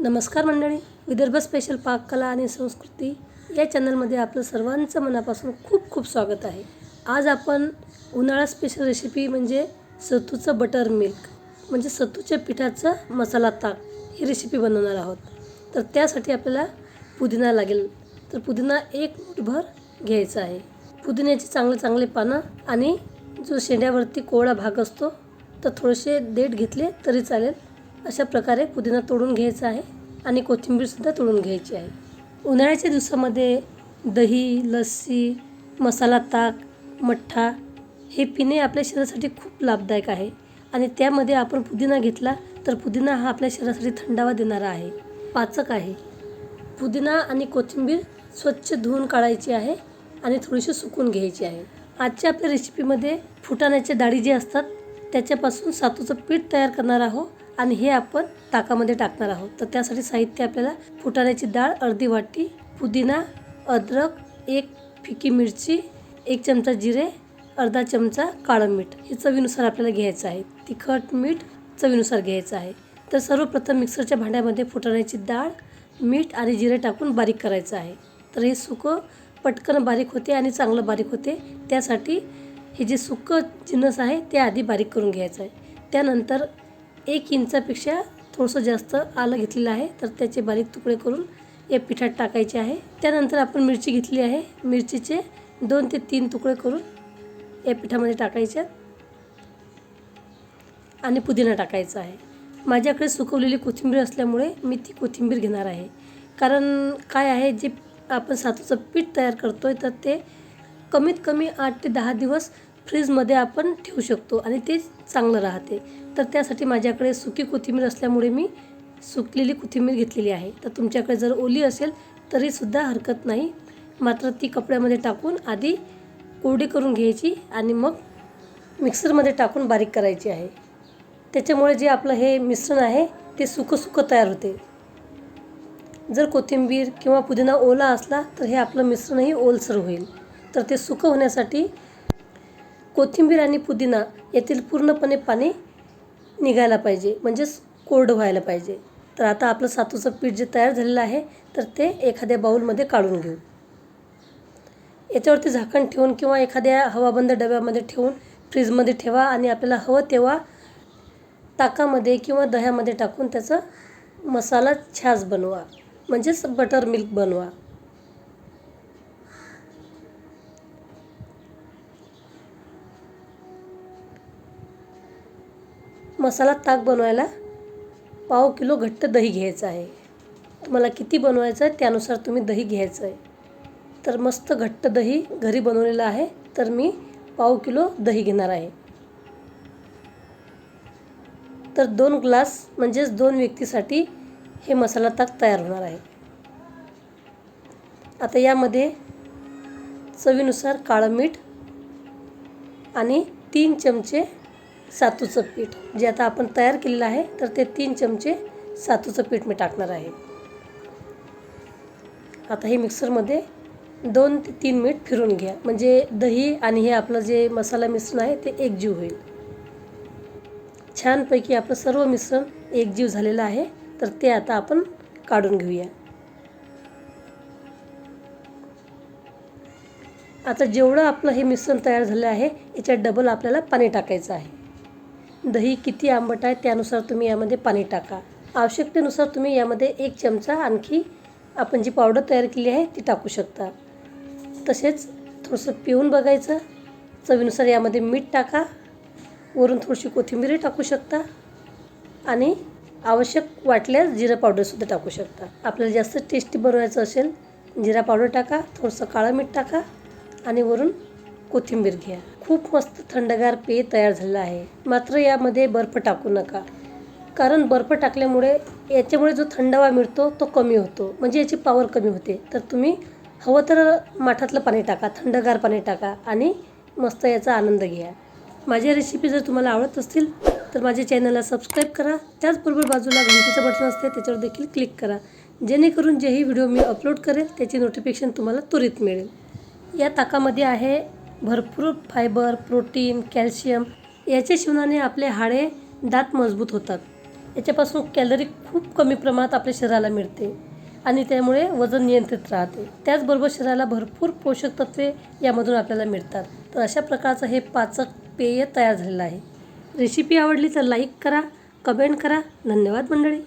नमस्कार मंडळी, विदर्भ स्पेशल पाककला आणि संस्कृती या चॅनलमध्ये आपलं सर्वांचं मनापासून खूप खूप स्वागत आहे। आज आपण उन्हाळा स्पेशल रेसिपी म्हणजे सत्तूचं बटर मिल्क म्हणजे सत्तूच्या पिठाचा मसाला ताक ही रेसिपी बनवणार आहोत। तर त्यासाठी आपल्याला पुदिना लागेल। तर पुदिना एक मूठभर घ्यायचा आहे। पुदिन्याची चांगले पानं आणि जो शेंड्यावरती कोवळा भाग असतो तर थोडेसे देठ घेतले तरी चालेल। अशा प्रकारे पुदिना तोडून घ्यायचा आहे आणि कोथिंबीर सुद्धा तोडून घ्यायची आहे। उन्हाळ्याच्या दिवसामध्ये दही, लस्सी, मसाला ताक, मठ्ठा हे पिणे आपल्या शरीरासाठी खूप लाभदायक आहे आणि त्यामध्ये आपण पुदिना घेतला तर पुदिना हा आपल्या शरीरासाठी थंडावा देणारा आहे, पाचक आहे। पुदिना आणि कोथिंबीर स्वच्छ धुवून काढायची आहे आणि थोडीशी सुकून घ्यायची आहे। आजच्या आपल्या रेसिपीमध्ये फुटाण्याच्या डाळी जे असतात त्याच्यापासून सत्तूचं पीठ तयार करणार आहोत आणि हे आपण ताकामध्ये टाकणार आहोत। तर त्यासाठी साहित्य आपल्याला फुटाण्याची डाळ अर्धी वाटी, पुदिना, अद्रक, एक फिकी मिरची, एक चमचा जिरे, अर्धा चमचा काळं मीठ हे चवीनुसार आपल्याला घ्यायचं आहे। तिखट मीठ चवीनुसार घ्यायचं आहे। तर सर्वप्रथम मिक्सरच्या भांड्यामध्ये फुटाण्याची डाळ, मीठ आणि जिरे टाकून बारीक करायचं आहे। तर हे सुकं पटकन बारीक होते आणि चांगलं बारीक होते, त्यासाठी हे जे सुकं जिन्नस आहे ते आधी बारीक करून घ्यायचं आहे। त्यानंतर 1 इंचापेक्षा थोडंसं जास्त आलं घेतलेलं आहे तर त्याचे बारीक तुकडे करून या पिठात टाकायचे आहे। त्यानंतर आपण मिरची घेतली आहे, मिरचीचे 2 ते 3 तुकडे करून या पिठामध्ये टाकायचे आणि पुदिना टाकायचा आहे। माझ्याकडे सुकवलेली कोथिंबीर असल्यामुळे मी ती कोथिंबीर घेणार आहे, कारण काय आहे जे आपण सत्तूचं पीठ तयार करतोय तर ते कमीत कमी 8 ते 10 दिवस फ्रीजमध्ये आपण ठेवू शकतो आणि ते चांगलं राहते। तर त्यासाठी माझ्याकडे सुकी कोथिंबीर असल्यामुळे मी सुकलेली कोथिंबीर घेतलेली आहे। तर तुमच्याकडे जर ओली असेल तरीसुद्धा हरकत नाही, मात्र ती कपड्यामध्ये टाकून आधी कोरडी करून घ्यायची आणि मग मिक्सरमध्ये टाकून बारीक करायची आहे। त्याच्यामुळे जे आपलं हे मिश्रण आहे ते सुकं तयार होते। जर कोथिंबीर किंवा पुदिना ओला असला तर हे आपलं मिश्रणही ओलसर होईल। तर ते सुकं होण्यासाठी कोथिंबीर आणि पुदिना यातील पूर्णपणे पाणी निघायला पाहिजे, म्हणजेच कोरडं व्हायला पाहिजे। तर आता आपलं सत्तूचं पीठ जे तयार झालेलं आहे तर ते एखाद्या बाउलमध्ये काढून घेऊ। याच्यावरती झाकण ठेवून किंवा एखाद्या हवाबंद डब्यामध्ये ठेवून फ्रीजमध्ये ठेवा आणि आपल्याला हवं तेव्हा ताकामध्ये किंवा दह्यामध्ये टाकून त्याचा मसाला छास बनवा, म्हणजेच बटर मिल्क बनवा। मसाला ताक बनवायला पाव किलो घट्ट दही घ्यायचं आहे। तुम्हाला किती बनवायचं आहे त्यानुसार तुम्ही दही घ्यायचं आहे। तर मस्त घट्ट दही घरी बनवलेलं आहे, तर मी पाव किलो दही घेणार आहे। तर 2 ग्लास म्हणजेच 2 व्यक्तीसाठी हे मसाला ताक तयार होणार आहे। आता यामध्ये चवीनुसार काळं मीठ आणि 3 चमचे सत्तूचं पीठ जे आता आपण तयार केलेलं आहे तर ते 3 चमचे सत्तूचं पीठ मी टाकणार आहे। आता हे मिक्सरमध्ये 2 ते 3 मिनिट फिरून घ्या, म्हणजे दही आणि हे आपलं जे मसाला मिश्रण आहे ते एकजीव होईल। छानपैकी आपलं सर्व मिश्रण एकजीव झालेलं आहे, तर ते आता आपण काढून घेऊया। आता जेवढं आपलं हे मिश्रण तयार झालं आहे याच्यात डबल आपल्याला पाणी टाकायचं आहे। दही किती आंबट आहे त्यानुसार तुम्ही यामध्ये पाणी टाका। आवश्यकतेनुसार तुम्ही यामध्ये 1 चमचा आणखी आपण जी पावडर तयार केली आहे ती टाकू शकता। तसेच थोडंसं पिऊन बघायचं, चवीनुसार यामध्ये मीठ टाका, वरून थोडीशी कोथिंबीरही टाकू शकता आणि आवश्यक वाटल्यास जिरा पावडरसुद्धा टाकू शकता। आपल्याला जास्त टेस्टी बनवायचं असेल जिरा पावडर टाका, थोडंसं काळं मीठ टाका आणि वरून कोथिंबीर घ्या। खूप मस्त थंडगार पेय तयार झालेलं आहे। मात्र यामध्ये बर्फ टाकू नका, कारण बर्फ टाकल्यामुळे याच्यामुळे जो थंडावा मिळतो तो कमी होतो, म्हणजे याची पॉवर कमी होते। तर तुम्ही हवं तर माठातलं पाणी टाका, थंडगार पाणी टाका आणि मस्त याचा आनंद घ्या। माझ्या रेसिपी जर तुम्हाला आवडत असतील तर माझ्या चॅनलला सबस्क्राईब करा। त्याचबरोबर बाजूला घंटीचं बटन असते त्याच्यावर देखील क्लिक करा, जेणेकरून जेही व्हिडिओ मी अपलोड करेल त्याची नोटिफिकेशन तुम्हाला त्वरित मिळेल। या ताकामध्ये आहे भरपूर फायबर, प्रोटीन, कॅल्शियम। याच्या सेवनाने आपले हाडे, दात मजबूत होतात याच्यापासून कॅलरी खूप कमी प्रमाणात आपल्या शरीराला मिळते आणि त्यामुळे वजन नियंत्रित राहते. त्याचबरोबर शरीराला भरपूर पोषक तत्वे यामधून आपल्याला मिळतात. तर अशा प्रकारचं हे पाचक पेय तयार झालेलं आहे. रेसिपी आवडली तर लाईक करा, कमेंट करा. धन्यवाद मंडळी.